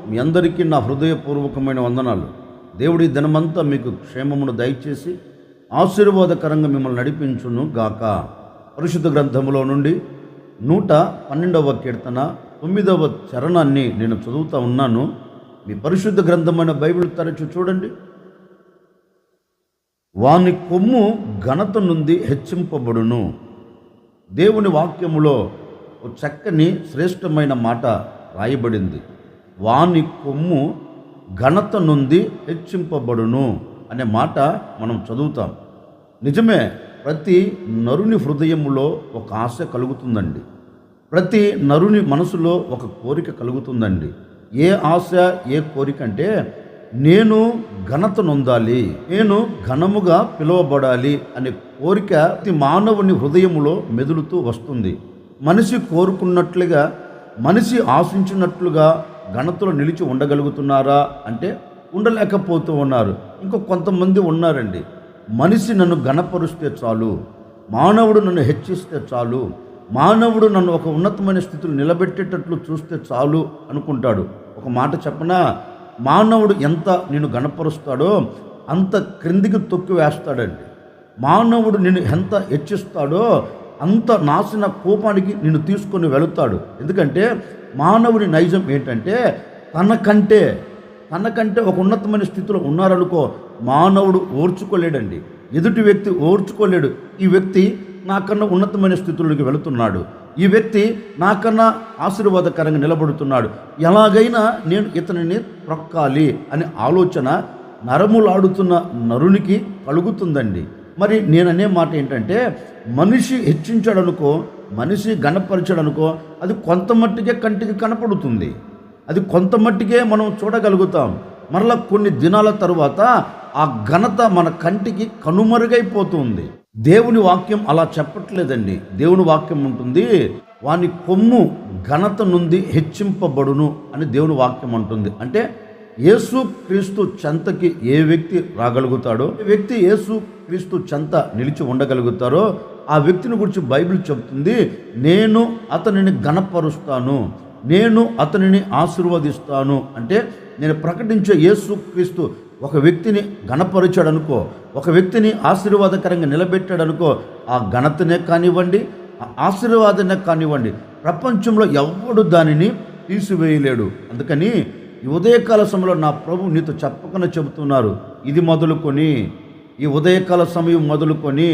మీ అందరికీ నా హృదయపూర్వకమైన వందనాలు. దేవుడి దినమంతా మీకు క్షేమమును దయచేసి ఆశీర్వాదకరంగా మిమ్మల్ని నడిపించును గాక. పరిశుద్ధ గ్రంథములో నుండి 112వ కీర్తన 9వ చరణాన్ని నేను చదువుతూ ఉన్నాను. మీ పరిశుద్ధ గ్రంథమైన బైబిల్ తరచు చూడండి. వాని కొమ్ము ఘనత నుండి హెచ్చింపబడును. దేవుని వాక్యములో ఒక చక్కని శ్రేష్టమైన మాట రాయబడింది. వాని కొమ్ము ఘనత నుండి హెచ్చింపబడును అనే మాట మనం చదువుతాం. నిజమే, ప్రతి నరుని హృదయములో ఒక ఆశ కలుగుతుందండి. ప్రతి నరుని మనసులో ఒక కోరిక కలుగుతుందండి. ఏ ఆశ, ఏ కోరిక అంటే నేను ఘనత నొందాలి, నేను ఘనముగా పిలువబడాలి అనే కోరిక ప్రతి మానవుని హృదయములో మెదులుతూ వస్తుంది. మనిషి కోరుకున్నట్లుగా, మనిషి ఆశించినట్లుగా ఘనతలో నిలిచి ఉండగలుగుతున్నారా అంటే ఉండలేకపోతూ ఉన్నారు. ఇంకో కొంతమంది ఉన్నారండి, మనిషి నన్ను ఘనపరుస్తే చాలు, మానవుడు నన్ను హెచ్చిస్తే చాలు, మానవుడు నన్ను ఒక ఉన్నతమైన స్థితిలో నిలబెట్టేటట్లు చూస్తే చాలు అనుకుంటాడు. ఒక మాట చెప్పనా, మానవుడు ఎంత నిన్ను ఘనపరుస్తాడో అంత క్రిందికి తొక్కి వేస్తాడండి. మానవుడు నిన్ను ఎంత హెచ్చిస్తాడో అంత నాశన కోపానికి నిన్ను తీసుకొని వెళుతాడు. ఎందుకంటే మానవుడి నైజం ఏంటంటే తనకంటే ఒక ఉన్నతమైన స్థితిలో ఉన్నారనుకో, మానవుడు ఓర్చుకోలేడండి. ఎదుటి వ్యక్తి ఓర్చుకోలేడు. ఈ వ్యక్తి నాకన్నా ఉన్నతమైన స్థితిలోకి వెళుతున్నాడు, ఈ వ్యక్తి నాకన్నా ఆశీర్వాదకరంగా నిలబడుతున్నాడు, ఎలాగైనా నేను ఇతనిని ప్రొక్కాలి అనే ఆలోచన నరములాడుతున్న నరునికి కలుగుతుందండి. మరి నేననే మాట ఏంటంటే, మనిషి హెచ్చించాడనుకో, మనిషి ఘనపరిచాడనుకో, అది కొంత మట్టికే కంటికి కనపడుతుంది, అది కొంత మట్టికే మనం చూడగలుగుతాం. మరలా కొన్ని దినాల తరువాత ఆ ఘనత మన కంటికి కనుమరుగైపోతుంది. దేవుని వాక్యం అలా చెప్పట్లేదండి. దేవుని వాక్యం ఉంటుంది, వాని కొమ్ము ఘనత నుండి హెచ్చింపబడును అని దేవుని వాక్యం అంటుంది. అంటే యేసు క్రీస్తు చెంతకి ఏ వ్యక్తి రాగలుగుతాడో, ఏ వ్యక్తి యేసు క్రీస్తు చెంత నిలిచి ఉండగలుగుతారో ఆ వ్యక్తిని గురించి బైబిల్ చెప్తుంది, నేను అతనిని ఘనపరుస్తాను, నేను అతనిని ఆశీర్వదిస్తాను. అంటే నేను ప్రకటించే యేసు క్రీస్తు ఒక వ్యక్తిని ఘనపరిచాడనుకో, ఒక వ్యక్తిని ఆశీర్వాదకరంగా నిలబెట్టాడనుకో, ఆ ఘనతనే కానివ్వండి, ఆ ఆశీర్వాదనే కానివ్వండి, ప్రపంచంలో ఎవడు దానిని తీసివేయలేడు. అందుకని ఈ ఉదయకాల సమయంలో నా ప్రభు నీతో చెప్పకుండా చెబుతున్నారు, ఇది మొదలుకొని, ఈ ఉదయకాల సమయం మొదలుకొని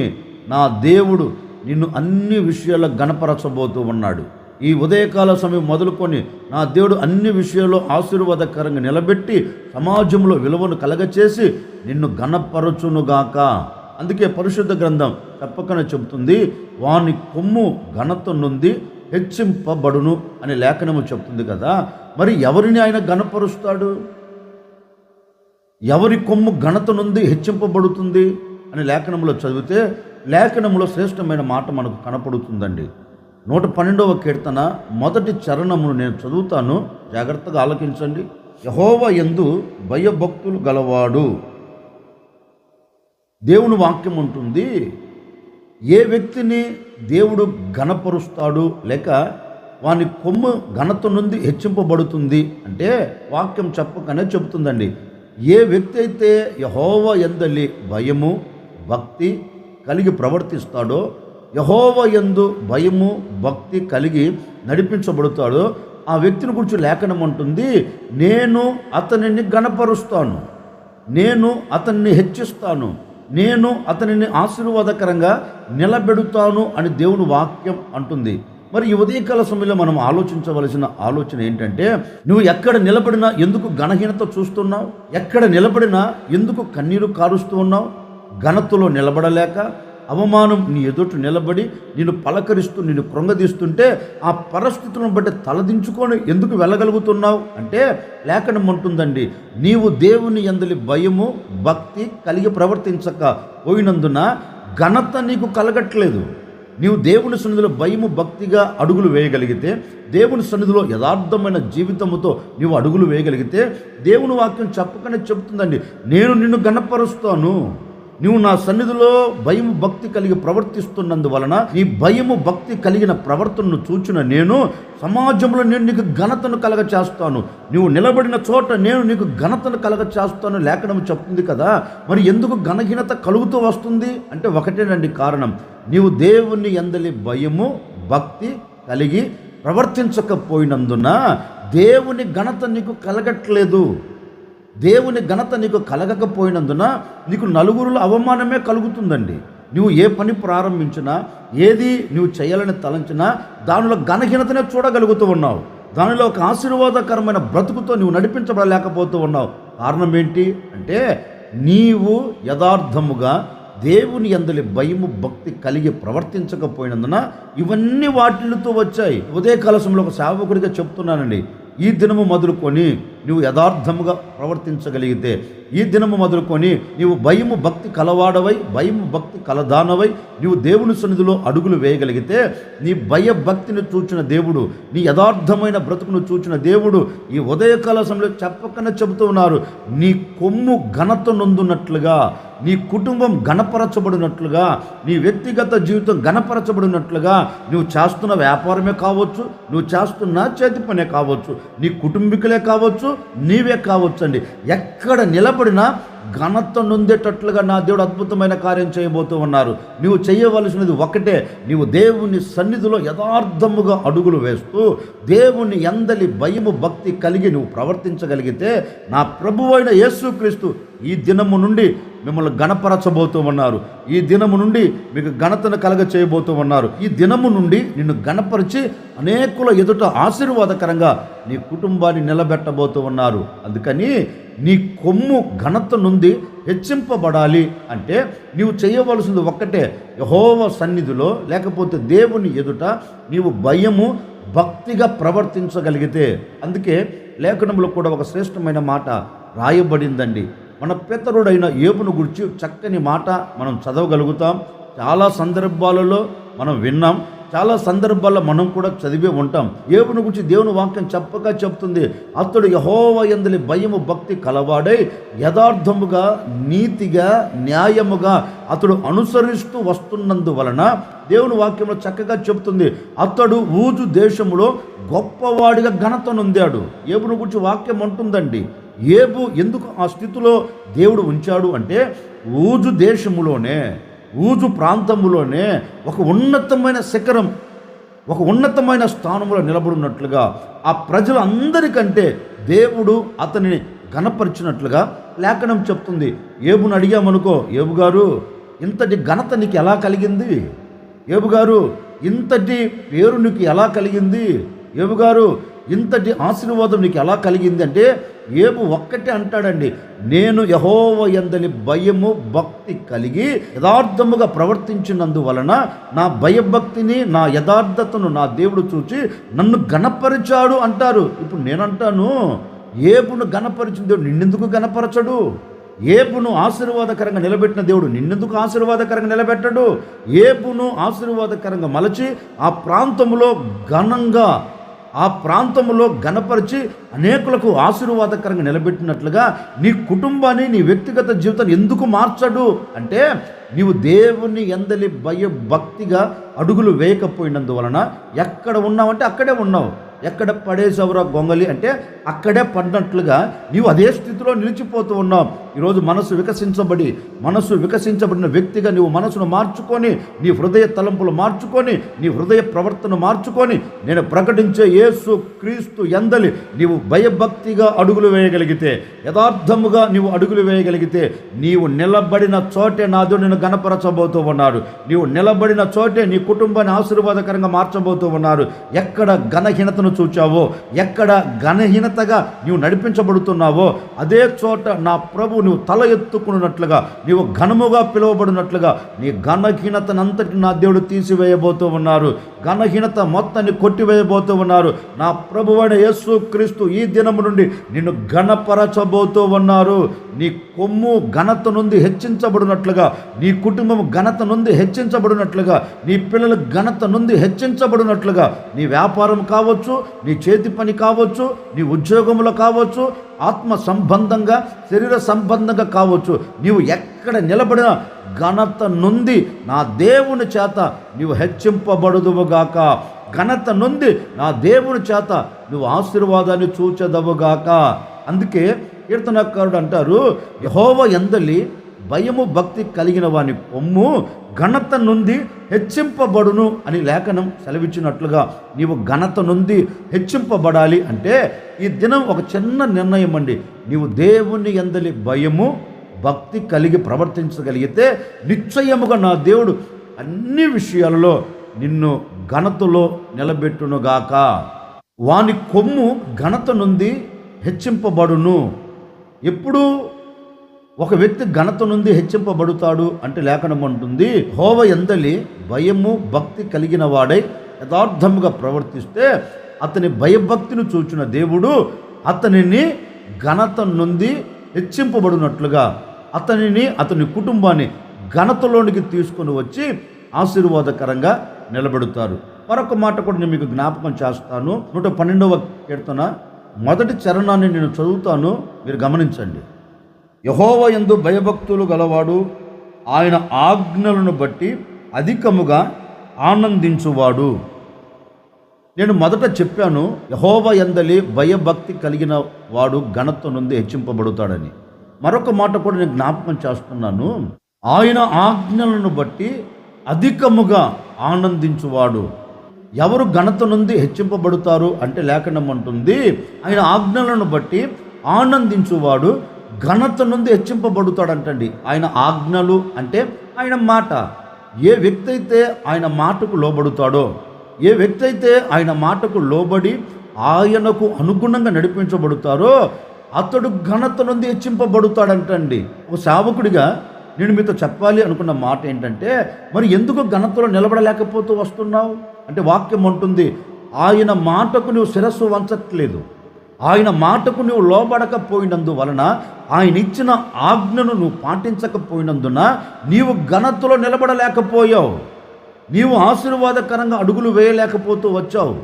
నా దేవుడు నిన్ను అన్ని విషయాల్లో ఘనపరచబోతూ ఉన్నాడు. ఈ ఉదయకాల సమయం మొదలుకొని నా దేవుడు అన్ని విషయాల్లో ఆశీర్వాదకరంగా నిలబెట్టి సమాజంలో విలువను కలగచేసి నిన్ను ఘనపరచునుగాక. అందుకే పరిశుద్ధ గ్రంథం చెప్పకనే చెబుతుంది, వాని కొమ్ము ఘనత నుండి హెచ్చింపబడును అని లేఖనము చెప్తుంది కదా. మరి ఎవరిని ఆయన ఘనపరుస్తాడు? ఎవరి కొమ్ము ఘనత నుండి హెచ్చింపబడుతుంది అని లేఖనంలో చదివితే లేఖనంలో శ్రేష్టమైన మాట మనకు కనపడుతుందండి. 112వ కీర్తన మొదటి చరణమును నేను చదువుతాను, జాగ్రత్తగా ఆలకించండి. యెహోవా యందు భయభక్తులు గలవాడు. దేవుని వాక్యం ఉంటుంది, ఏ వ్యక్తిని దేవుడు ఘనపరుస్తాడు లేక వాని కొమ్ము ఘనత నుండి హెచ్చింపబడుతుంది అంటే వాక్యం చెప్పకనే చెబుతుందండి. ఏ వ్యక్తి అయితే యెహోవా యందలి భయము భక్తి కలిగి ప్రవర్తిస్తాడో, యెహోవా యందు భయము భక్తి కలిగి నడిపించబడతాడో ఆ వ్యక్తిని గురించి లేఖనం అంటుంది, నేను అతనిని ఘనపరుస్తాను, నేను అతన్ని హెచ్చిస్తాను, నేను అతనిని ఆశీర్వాదకరంగా నిలబెడుతాను అని దేవుని వాక్యం అంటుంది. మరి ఈ ఉదయకాల సమయంలో మనం ఆలోచించవలసిన ఆలోచన ఏంటంటే, నువ్వు ఎక్కడ నిలబడినా ఎందుకు ఘనహీనత చూస్తున్నావు? ఎక్కడ నిలబడినా ఎందుకు కన్నీరు కారుస్తూ ఉన్నావు? ఘనతలో నిలబడలేక, అవమానం నీ ఎదుట నిలబడి నిన్ను పలకరిస్తూ నిన్ను కృంగదీస్తుంటే ఆ పరిస్థితులను బట్టి తలదించుకొని ఎందుకు వెళ్ళగలుగుతున్నావు అంటే లేఖనం అంటుందండి, నీవు దేవుని యందలి భయము భక్తి కలిగి ప్రవర్తించక పోయినందున ఘనత నీకు కలగట్లేదు. నీవు దేవుని సన్నిధిలో భయము భక్తిగా అడుగులు వేయగలిగితే, దేవుని సన్నిధిలో యథార్థమైన జీవితముతో నీవు అడుగులు వేయగలిగితే, దేవుని వాక్యం చెప్పకనే చెప్తుందండి, నేను నిన్ను ఘనపరుస్తాను, నువ్వు నా సన్నిధిలో భయము భక్తి కలిగి ప్రవర్తిస్తున్నందువలన నీ భయము భక్తి కలిగిన ప్రవర్తనను చూచిన నేను సమాజంలో నేను నీకు ఘనతను కలగ చేస్తాను, నువ్వు నిలబడిన చోట నేను నీకు ఘనతను కలగ చేస్తాను లేఖనం చెప్తుంది కదా. మరి ఎందుకు ఘనహీనత కలుగుతూ వస్తుంది అంటే ఒకటేనండి కారణం, నీవు దేవుని యందలి భయము భక్తి కలిగి ప్రవర్తించకపోయినందున దేవుని ఘనత నీకు కలగట్లేదు. దేవుని ఘనత నీకు కలగకపోయినందున నీకు నలుగురుల అవమానమే కలుగుతుందండి. నువ్వు ఏ పని ప్రారంభించినా, ఏది నువ్వు చేయాలని తలంచినా దానిలో ఘనహీనతనే చూడగలుగుతూ ఉన్నావు. దానిలో ఒక ఆశీర్వాదకరమైన బ్రతుకుతో నువ్వు నడిపించబడలేకపోతూ ఉన్నావు. కారణం ఏంటి అంటే నీవు యథార్థముగా దేవుని యందలి భయము భక్తి కలిగి ప్రవర్తించకపోయినందున ఇవన్నీ వాటితో వచ్చాయి. ఉదయకాల సమయంలో ఒక సేవకుడిగా చెప్తున్నానండి, ఈ దినము మొదలుకొని నువ్వు యథార్థముగా ప్రవర్తించగలిగితే, ఈ దినము మొదలుకొని నీవు భయము భక్తి కలవాడవై భయము భక్తి కలదానవై నీవు దేవుని సన్నిధిలో అడుగులు వేయగలిగితే, నీ భయభక్తిని చూచిన దేవుడు, నీ యథార్థమైన బ్రతుకును చూచిన దేవుడు ఈ ఉదయకాల సమయంలో చెప్పకనే చెబుతూ ఉన్నారు, నీ కొమ్ము ఘనత నొందునట్లుగా, నీ కుటుంబం గణపరచబడినట్లుగా, నీ వ్యక్తిగత జీవితం గణపరచబడినట్లుగా, నువ్వు చేస్తున్న వ్యాపారమే కావచ్చు, నువ్వు చేస్తున్న చేతి పనే కావచ్చు, నీ కుటుంబీకులే కావచ్చు, నీవే కావచ్చు అండి, ఎక్కడ నిలబడినా ఘనత నొందేటట్లుగా నా దేవుడు అద్భుతమైన కార్యం చేయబోతూ ఉన్నారు. నువ్వు చేయవలసినది ఒకటే, నీవు దేవుని సన్నిధిలో యథార్థముగా అడుగులు వేస్తూ దేవుని యందలి భయము భక్తి కలిగి నువ్వు ప్రవర్తించగలిగితే, నా ప్రభువైన యేసుక్రీస్తు ఈ దినము నుండి మిమ్మల్ని గణపరచబోతూ ఉన్నారు. ఈ దినము నుండి మీకు ఘనతను కలగ చేయబోతూ ఉన్నారు. ఈ దినము నుండి నిన్ను గణపరిచి అనేకుల ఎదుట ఆశీర్వాదకరంగా నీ కుటుంబాన్ని నిలబెట్టబోతూ ఉన్నారు. అందుకని నీ కొమ్ము ఘనత నుండి హెచ్చింపబడాలి అంటే నీవు చేయవలసింది ఒక్కటే, యెహోవా సన్నిధిలో లేకపోతే దేవుని ఎదుట నీవు భయము భక్తిగా ప్రవర్తించగలిగితే. అందుకే లేఖనంలో కూడా ఒక శ్రేష్టమైన మాట రాయబడిందండి. మన పితరుడైన యోబును గురించి చక్కని మాట మనం చదవగలుగుతాం. చాలా సందర్భాలలో మనం విన్నాం, చాలా సందర్భాల్లో మనం కూడా చదివే ఉంటాం. యోబును గురించి దేవుని వాక్యం చెప్పగా చెప్తుంది, అతడు యెహోవా యందలి భయము భక్తి కలవాడై యథార్థముగా నీతిగా న్యాయముగా అతడు అనుసరిస్తూ వస్తున్నందువలన దేవుని వాక్యంలో చక్కగా చెప్తుంది, అతడు ఊజు దేశములో గొప్పవాడిగా ఘనత నొందాడు. యోబును గురించి వాక్యం అంటుందండి. యోబు ఎందుకు ఆ స్థితిలో దేవుడు ఉంచాడు అంటే, ఊజు దేశములోనే, ఊజు ప్రాంతములోనే ఒక ఉన్నతమైన శిఖరం, ఒక ఉన్నతమైన స్థానంలో నిలబడినట్లుగా ఆ ప్రజలందరికంటే దేవుడు అతనిని ఘనపరిచినట్లుగా లేఖనం చెప్తుంది. యోబును అడిగామనుకో, యోబు గారు ఇంతటి ఘనత నీకు ఎలా కలిగింది? యోబు గారు ఇంతటి పేరు నీకు ఎలా కలిగింది? యోబు గారు ఇంతటి ఆశీర్వాదం నీకు ఎలా కలిగింది అంటే, యోబు ఒక్కటే అంటాడండి, నేను యెహోవా యందలి భయము భక్తి కలిగి యథార్థముగా ప్రవర్తించినందువలన నా భయభక్తిని నా యథార్థతను నా దేవుడు చూచి నన్ను గణపరిచాడు అంటారు. ఇప్పుడు నేనంటాను, యోబును గణపరిచిన దేవుడు నిన్నెందుకు గణపరచడు? యోబును ఆశీర్వాదకరంగా నిలబెట్టిన దేవుడు నిన్నెందుకు ఆశీర్వాదకరంగా నిలబెట్టడు? యోబును ఆశీర్వాదకరంగా మలచి ఆ ప్రాంతములో ఘనంగా, ఆ ప్రాంతంలో గణపరిచి అనేకులకు ఆశీర్వాదకరంగా నిలబెట్టినట్లుగా నీ కుటుంబాన్ని, నీ వ్యక్తిగత జీవితాన్ని ఎందుకు మార్చడు అంటే, నీవు దేవుని యందలి భయ భక్తిగా అడుగులు వేయకపోయినందువలన ఎక్కడ ఉన్నావంటే అక్కడే ఉన్నావు. ఎక్కడ పడేసవరా గొంగలి అంటే అక్కడే పడినట్లుగా నీవు అదే స్థితిలో నిలిచిపోతూ ఉన్నావు. ఈరోజు మనసు వికసించబడిన వ్యక్తిగా నీవు మనసును మార్చుకొని, నీ హృదయ తలంపులు మార్చుకొని, నీ హృదయ ప్రవర్తన మార్చుకొని, నేను ప్రకటించే యేసు క్రీస్తు యందలి నీవు భయభక్తిగా అడుగులు వేయగలిగితే, యథార్థముగా నీవు అడుగులు వేయగలిగితే, నీవు నిలబడిన చోటే నాదో నిన్ను గణపరచబోతూ ఉన్నారు. నీవు నిలబడిన చోటే నీ కుటుంబాన్ని ఆశీర్వాదకరంగా మార్చబోతూ ఉన్నారు. ఎక్కడ ఘనహీనతను చూచావో, ఎక్కడ ఘనహీనతగా నీవు నడిపించబడుతున్నావో అదే చోట నా ప్రభు నువ్వు తల ఎత్తుకున్నట్లుగా, నీవు ఘనముగా పిలువబడినట్లుగా నీ ఘనహీనతనంతటి నా దేవుడు తీసివేయబోతూ ఉన్నారు. ఘనహీనత మొత్తాన్ని కొట్టివేయబోతూ ఉన్నారు. నా ప్రభువైన యేసు క్రీస్తు ఈ దినము నుండి నిన్ను ఘనపరచబోతూ ఉన్నారు. నీ కొమ్ము ఘనత నుండి హెచ్చించబడినట్లుగా, నీ కుటుంబం ఘనత నుండి హెచ్చించబడినట్లుగా, నీ పిల్లలు ఘనత నుండి హెచ్చించబడినట్లుగా, నీ వ్యాపారం కావచ్చు, నీ చేతి పని కావచ్చు, నీ ఉద్యోగంలో కావచ్చు, ఆత్మ సంబంధంగా, శరీర సంబంధంగా కావచ్చు, నీవు ఎక్కడ నిలబడినా ఘనత నొంది నా దేవుని చేత నీవు హెచ్చింపబడుదువుగాక, ఘనత నొంది నా దేవుని చేత నువ్వు ఆశీర్వాదాన్ని చూచెదవుగాక. అందుకే కీర్తనకారుడు అంటారు, యెహోవా యందలి భయము భక్తి కలిగిన వాని కొమ్ము ఘనత నొంది హెచ్చింపబడును అని లేఖనం సెలవిచ్చినట్లుగా నీవు ఘనత నొంది హెచ్చింపబడాలి అంటే ఈ దినం ఒక చిన్న నిర్ణయం అండి. నీవు దేవుని యందలి భయము భక్తి కలిగి ప్రవర్తించగలిగితే నిశ్చయముగా నా దేవుడు అన్ని విషయాలలో నిన్ను ఘనతలో నిలబెట్టునుగాక. వాని కొమ్ము ఘనత నుండి హెచ్చింపబడును. ఎప్పుడు ఒక వ్యక్తి ఘనత నుండి హెచ్చింపబడుతాడు అంటే లేఖనం అంటుంది, యెహోవా యందలి భయము భక్తి కలిగిన వాడై యథార్థముగా ప్రవర్తిస్తే అతని భయభక్తిని చూచిన దేవుడు అతనిని ఘనత నుండి హెచ్చింపబడినట్లుగా అతని కుటుంబాన్ని ఘనతలోనికి తీసుకొని వచ్చి ఆశీర్వాదకరంగా నిలబెడతారు. మరొక మాట కూడా నేను మీకు జ్ఞాపకం చేస్తాను. 112వ కీర్తన మొదటి చరణాన్ని నేను చదువుతాను, మీరు గమనించండి. యెహోవా యందు భయభక్తులు గలవాడు ఆయన ఆజ్ఞలను బట్టి అధికముగా ఆనందించువాడు. నేను మొదట చెప్పాను, యెహోవా యందలి భయభక్తి కలిగిన వాడు ఘనత నుండి హెచ్చింపబడుతాడని. మరొక మాట కూడా నేను జ్ఞాపకం చేస్తున్నాను, ఆయన ఆజ్ఞలను బట్టి అధికముగా ఆనందించువాడు. ఎవరు ఘనత నుండి హెచ్చింపబడుతారు అంటే లేఖనం అంటుంది, ఆయన ఆజ్ఞలను బట్టి ఆనందించువాడు ఘనత నుండి హెచ్చింపబడుతాడంటండి. ఆయన ఆజ్ఞలు అంటే ఆయన మాట. ఏ వ్యక్తి అయితే ఆయన మాటకు లోబడుతాడో, ఏ వ్యక్తి అయితే ఆయన మాటకు లోబడి ఆయనకు అనుగుణంగా నడిపించబడుతారో అతడు ఘనత నుండి హెచ్చింపబడుతాడంటండి. ఒక సేవకుడిగా నేను మీతో చెప్పాలి అనుకున్న మాట ఏంటంటే, మరి ఎందుకు ఘనతలో నిలబడలేకపోతూ వస్తున్నావు అంటే వాక్యం అంటుంది, ఆయన మాటకు నువ్వు శిరస్సు వంచట్లేదు. ఆయన మాటకు నువ్వు లోబడకపోయినందువలన, ఆయన ఇచ్చిన ఆజ్ఞను నువ్వు పాటించకపోయినందున నీవు ఘనతలో నిలబడలేకపోయావు. నీవు ఆశీర్వాదకరంగా అడుగులు వేయలేకపోతూ వచ్చావు.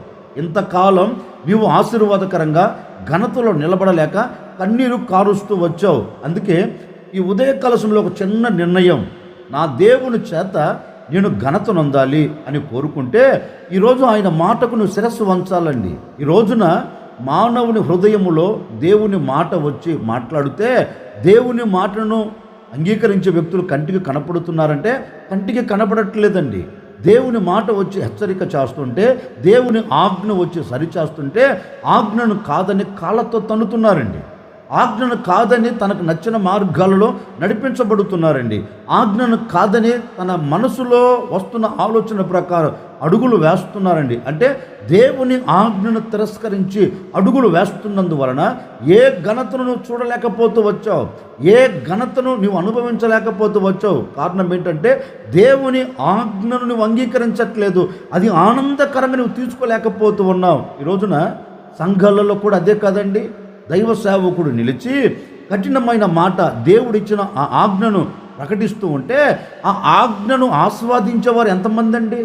ఇంతకాలం నీవు ఆశీర్వాదకరంగా ఘనతలో నిలబడలేక కన్నీరు కారుస్తూ వచ్చావు. అందుకే ఈ ఉదయ కలశంలో ఒక చిన్న నిర్ణయం, నా దేవుని చేత నేను ఘనత నొందాలి అని కోరుకుంటే ఈరోజు ఆయన మాటకు నువ్వు శిరస్సు వంచాలండి. ఈ రోజున మానవుని హృదయములో దేవుని మాట వచ్చి మాట్లాడితే దేవుని మాటను అంగీకరించే వ్యక్తులు కంటికి కనపడుతున్నారంటే కంటికి కనపడట్లేదండి. దేవుని మాట వచ్చి హెచ్చరిక చేస్తుంటే, దేవుని ఆజ్ఞ వచ్చి సరిచేస్తుంటే ఆజ్ఞను కాదని కాళ్ళతో తన్నుతున్నారండి. ఆజ్ఞను కాదని తనకు నచ్చిన మార్గాలలో నడిపించబడుతున్నారండి. ఆజ్ఞను కాదని తన మనసులో వస్తున్న ఆలోచన ప్రకారం అడుగులు వేస్తున్నారండి. అంటే దేవుని ఆజ్ఞను తిరస్కరించి అడుగులు వేస్తున్నందువలన ఏ ఘనతను నువ్వు చూడలేకపోతూ వచ్చావు, ఏ ఘనతను నువ్వు అనుభవించలేకపోతూ వచ్చావు. కారణం ఏంటంటే దేవుని ఆజ్ఞను నువ్వు అంగీకరించట్లేదు, అది ఆనందకరంగా నువ్వు తీసుకోలేకపోతూ ఉన్నావు. ఈ రోజున సంఘాలలో కూడా అదే కాదండి, దైవ సేవకుడు నిలిచి కఠినమైన మాట దేవుడిచ్చిన ఆ ఆజ్ఞను ప్రకటిస్తూ ఉంటే ఆ ఆజ్ఞను ఆస్వాదించేవారు ఎంతమంది అండి?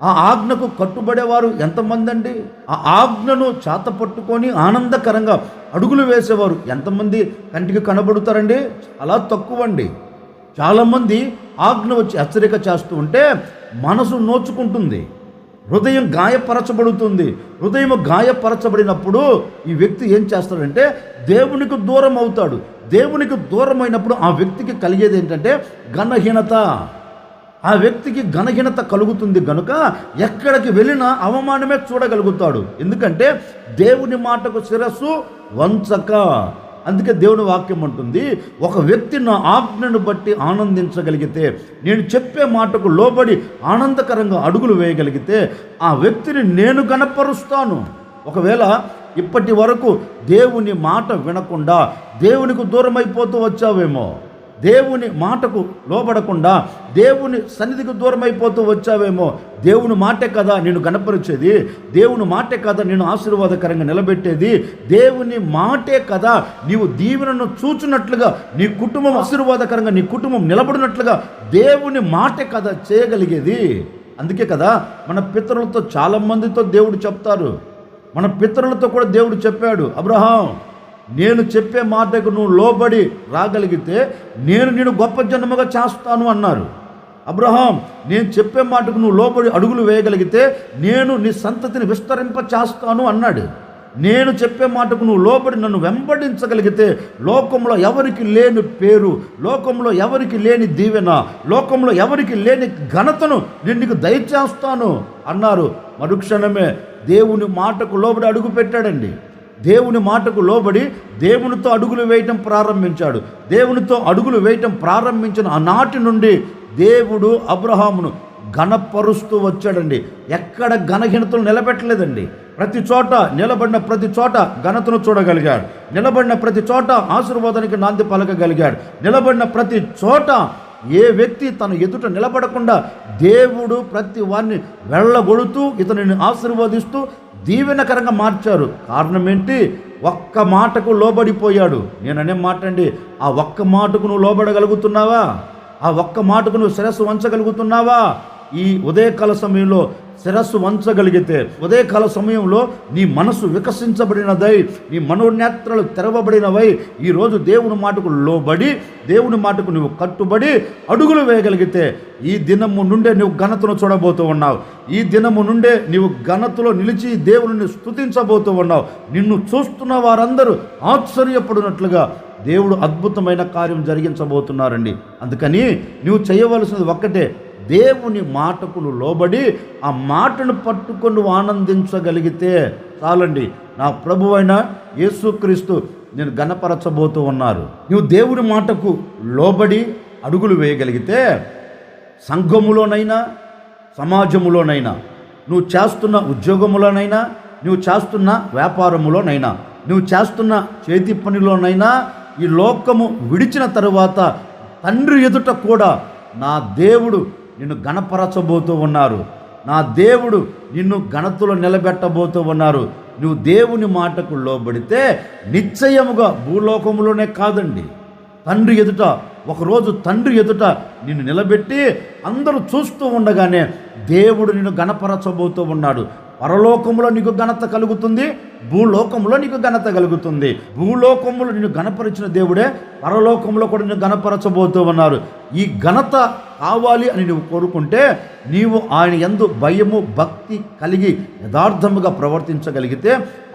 ఆ ఆజ్ఞకు కట్టుబడేవారు ఎంతమంది అండి? ఆ ఆజ్ఞను చేత పట్టుకొని ఆనందకరంగా అడుగులు వేసేవారు ఎంతమంది కంటికి కనబడుతారండి? చాలా తక్కువ అండి. చాలామంది ఆజ్ఞ వచ్చి హెచ్చరిక చేస్తూ ఉంటే మనసు నోచుకుంటుంది, హృదయం గాయపరచబడుతుంది. హృదయం గాయపరచబడినప్పుడు ఈ వ్యక్తి ఏం చేస్తాడంటే దేవునికి దూరం అవుతాడు. దేవునికి దూరం అయినప్పుడు ఆ వ్యక్తికి కలిగేది ఏంటంటే ఘనహీనత. ఆ వ్యక్తికి ఘనహీనత కలుగుతుంది కనుక ఎక్కడికి వెళ్ళినా అవమానమే చూడగలుగుతాడు. ఎందుకంటే దేవుని మాటకు శిరస్సు వంచక. అందుకే దేవుని వాక్యం అంటుంది, ఒక వ్యక్తి నా ఆజ్ఞను బట్టి ఆనందించగలిగితే, నేను చెప్పే మాటకు లోబడి ఆనందకరంగా అడుగులు వేయగలిగితే ఆ వ్యక్తిని నేను గణపరుస్తాను. ఒకవేళ ఇప్పటి వరకు దేవుని మాట వినకుండా దేవునికి దూరం అయిపోతూ వచ్చావేమో, దేవుని మాటకు లోబడకుండా దేవుని సన్నిధికి దూరం అయిపోతూ వచ్చావేమో, దేవుని మాటే కదా నేను గణపరిచేది, దేవుని మాటే కదా నేను ఆశీర్వాదకరంగా నిలబెట్టేది, దేవుని మాటే కదా నీవు దీవెనను చూచినట్లుగా నీ కుటుంబం ఆశీర్వాదకరంగా నీ కుటుంబం నిలబడినట్లుగా దేవుని మాటే కదా చేయగలిగేది. అందుకే కదా మన పితరులతో చాలామందితో దేవుడు చెప్తారు. మన పితరులతో కూడా దేవుడు చెప్పాడు, అబ్రహాం నేను చెప్పే మాటకు నువ్వు లోబడి రాగలిగితే నేను నిన్ను గొప్ప జనముగా చేస్తాను అన్నారు. అబ్రహాం, నేను చెప్పే మాటకు నువ్వు లోబడి అడుగులు వేయగలిగితే నేను నీ సంతతిని విస్తరింప చేస్తాను అన్నాడు. నేను చెప్పే మాటకు నువ్వు లోబడి నన్ను వెంబడించగలిగితే లోకంలో ఎవరికి లేని పేరు, లోకంలో ఎవరికి లేని దీవెన, లోకంలో ఎవరికి లేని ఘనతను నేను నీకు దయచేస్తాను అన్నారు. మరుక్షణమే దేవుని మాటకు లోబడి అడుగు పెట్టాడండి. దేవుని మాటకు లోబడి దేవునితో అడుగులు వేయటం ప్రారంభించాడు. దేవునితో అడుగులు వేయటం ప్రారంభించిన ఆనాటి నుండి దేవుడు అబ్రహామును ఘనపరుస్తూ వచ్చాడండి. ఎక్కడ ఘనహీనతలు నిలబెట్టలేదండి. ప్రతి చోట నిలబడిన ప్రతి చోట ఘనతను చూడగలిగాడు. నిలబడిన ప్రతి చోట ఆశీర్వాదానికి నాంది పలకగలిగాడు. నిలబడిన ప్రతి చోట ఏ వ్యక్తి తన ఎదుట నిలబడకుండా దేవుడు ప్రతి వారిని వెళ్ళగొడుతూ ఇతనిని ఆశీర్వదిస్తూ దీవెనకరంగా మార్చారు. కారణం ఏంటి? ఒక్క మాటకు లోబడిపోయాడు. నేననే మాట అండి, ఆ ఒక్క మాటకు నువ్వు లోబడగలుగుతున్నావా? ఆ ఒక్క మాటకు నువ్వు శిరస్సు వంచగలుగుతున్నావా? ఈ ఉదయకాల సమయంలో శిరస్సు వంచగలిగితే, ఉదయకాల సమయంలో నీ మనసు వికసించబడినదై, నీ మనోనేత్రాలు తెరవబడినవై ఈరోజు దేవుని మాటకు లోబడి దేవుని మాటకు నువ్వు కట్టుబడి అడుగులు వేయగలిగితే ఈ దినము నుండే నువ్వు ఘనతను చూడబోతూ ఉన్నావు. ఈ దినము నుండే నీవు ఘనతలో నిలిచి దేవుని స్తుతించబోతూ ఉన్నావు. నిన్ను చూస్తున్న వారందరూ ఆశ్చర్యపడినట్లుగా దేవుడు అద్భుతమైన కార్యం జరిగించబోతున్నారండి. అందుకని నువ్వు చేయవలసినది ఒక్కటే, దేవుని మాటకు లోబడి ఆ మాటను పట్టుకొని నువ్వు ఆనందించగలిగితే చాలండి. నా ప్రభువైన యేసుక్రీస్తు నేను ఘనపరచబోతూ ఉన్నారు. నువ్వు దేవుని మాటకు లోబడి అడుగులు వేయగలిగితే సంఘములోనైనా సమాజములోనైనా, నువ్వు చేస్తున్న ఉద్యోగములోనైనా, నువ్వు చేస్తున్న వ్యాపారములోనైనా, నువ్వు చేస్తున్న చేతి పనిలోనైనా, ఈ లోకము విడిచిన తరువాత తండ్రి ఎదుట కూడా నా దేవుడు నిన్ను ఘనపరచబోతూ ఉన్నారు. నా దేవుడు నిన్ను ఘనతలో నిలబెట్టబోతూ ఉన్నారు. నువ్వు దేవుని మాటకు లోబడితే నిశ్చయముగా భూలోకములోనే కాదండి, తండ్రి ఎదుట, ఒకరోజు తండ్రి ఎదుట నిన్ను నిలబెట్టి అందరూ చూస్తూ ఉండగానే దేవుడు నిన్ను ఘనపరచబోతూ ఉన్నాడు. పరలోకములో నీకు ఘనత కలుగుతుంది, భూలోకంలో నీకు ఘనత కలుగుతుంది. భూలోకములో నిన్ను ఘనపరిచిన దేవుడే పరలోకంలో కూడా నిన్ను ఘనపరచబోతూ ఉన్నారు. ఈ ఘనత కావాలి అని నువ్వు కోరుకుంటే నీవు ఆయన యందు భయము భక్తి కలిగి యథార్థముగా ప్రవర్తించగలిగితే,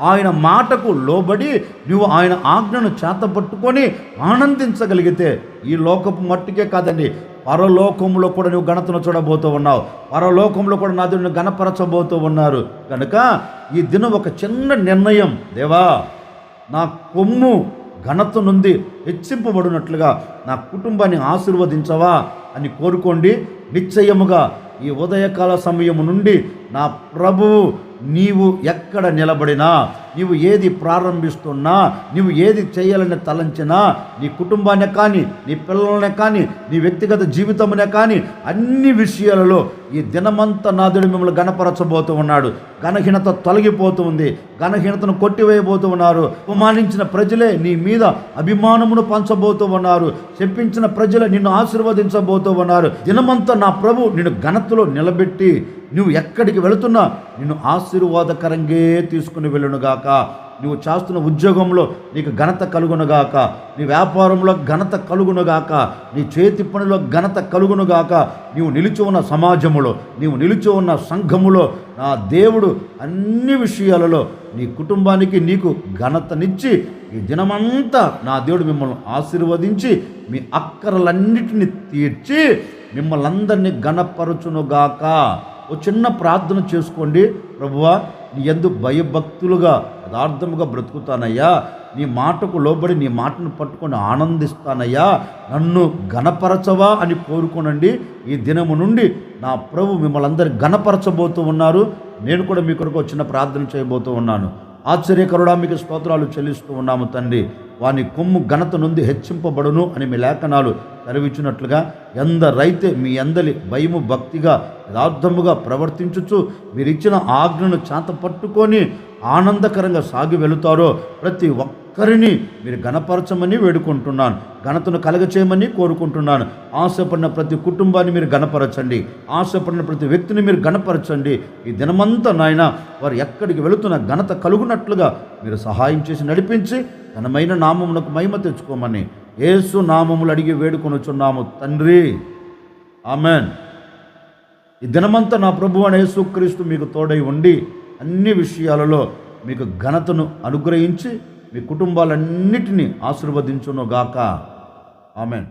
ఆయన మాటకు లోబడి నువ్వు ఆయన ఆజ్ఞను చేతపట్టుకొని ఆనందించగలిగితే ఈ లోకపు మట్టుకే కాదండి, పరలోకంలో కూడా నువ్వు ఘనతను చూడబోతూ ఉన్నావు. పరలోకంలో కూడా నా దేవుని ఘనపరచబోతూ ఉన్నారు. కనుక ఈ దినం ఒక చిన్న నిర్ణయం, దేవా నా కొమ్ము ఘనత నుండి హెచ్చింపబడినట్లుగా నా కుటుంబాన్ని ఆశీర్వదించవా అని కోరుకోండి. నిశ్చయముగా ఈ ఉదయకాల సమయము నుండి నా ప్రభువు నీవు ఎక్కడ నిలబడినా, నీవు ఏది ప్రారంభిస్తున్నా, నీవు ఏది చేయాలని తలంచినా, నీ కుటుంబాన్ని కానీ, నీ పిల్లలనే కానీ, నీ వ్యక్తిగత జీవితమునే కానీ, అన్ని విషయాలలో ఈ దినమంతా నా దేవుడు మిమ్మల్ని ఘనపరచబోతూ ఉన్నాడు. ఘనహీనత తొలగిపోతూ ఉంది, ఘనహీనతను కొట్టివేయబోతూ ఉన్నారు. అవమానించిన ప్రజలే నీ మీద అభిమానమును పంచబోతూ ఉన్నారు. చెప్పించిన ప్రజలే నిన్ను ఆశీర్వదించబోతూ ఉన్నారు. దినమంతా నా ప్రభు నిన్ను ఘనతలో నిలబెట్టి నువ్వు ఎక్కడికి వెళుతున్నా నిన్ను ఆశీర్వాదకరంగా తీసుకుని వెళ్ళునుగాక. నువ్వు చేస్తున్న ఉద్యోగంలో నీకు ఘనత కలుగునుగాక, నీ వ్యాపారంలో ఘనత కలుగునుగాక, నీ చేతి పనిలో ఘనత కలుగునుగాక. నీవు నిలిచి ఉన్న సమాజములో, నీవు నిలిచి ఉన్న సంఘములో నా దేవుడు అన్ని విషయాలలో నీ కుటుంబానికి నీకు ఘనతనిచ్చి ఈ దినమంతా నా దేవుడు మిమ్మల్ని ఆశీర్వదించి మీ అక్కరలన్నిటిని తీర్చి మిమ్మల్ని అందరినీ ఘనపరచునుగాక. ఓ చిన్న ప్రార్థన చేసుకోండి. ప్రభువా, నీ యందు భయభక్తులుగా యథార్థముగా బ్రతుకుతానయ్యా, నీ మాటకు లోబడి నీ మాటను పట్టుకొని ఆనందిస్తానయ్యా, నన్ను ఘనపరచవా అని కోరుకోనండి. ఈ దినము నుండి నా ప్రభు మిమ్మల్ని అందరి ఘనపరచబోతూ ఉన్నారు. నేను కూడా మీ కొరకు చిన్న ప్రార్థన చేయబోతూ ఉన్నాను. ఆశ్చర్యకరుడా, మీకు స్తోత్రాలు చెల్లిస్తూ ఉన్నాము తండ్రి. వాని కొమ్ము ఘనత నుండి హెచ్చింపబడును అని మీ లేఖనాలు తెరవించినట్లుగా ఎందరైతే మీ అందరి భయము భక్తిగా యథార్థముగా ప్రవర్తించుచు మీరిచ్చిన ఆజ్ఞను చేత పట్టుకొని ఆనందకరంగా సాగి వెళుతారో ప్రతి ఒక్క ఒక్కరిని మీరు ఘనపరచమని వేడుకుంటున్నాను. ఘనతను కలగచేయమని కోరుకుంటున్నాను. ఆశపడిన ప్రతి కుటుంబాన్ని మీరు ఘనపరచండి. ఆశపడిన ప్రతి వ్యక్తిని మీరు ఘనపరచండి. ఈ దినమంతా నాయన వారు ఎక్కడికి వెళుతున్న ఘనత కలుగునట్లుగా మీరు సహాయం చేసి నడిపించి ఘనమైన నామమునకు మహిమ తెచ్చుకోమని యేసు నామములు అడిగి వేడుకొనుచున్నాము తండ్రి. ఆమెన్. ఈ దినమంతా నా ప్రభువు అయిన యేసుక్రీస్తు మీకు తోడై ఉండి అన్ని విషయాలలో మీకు ఘనతను అనుగ్రహించి మీ కుటుంబాలన్నిటినీ ఆశీర్వదించునుగాక. ఆమెన్.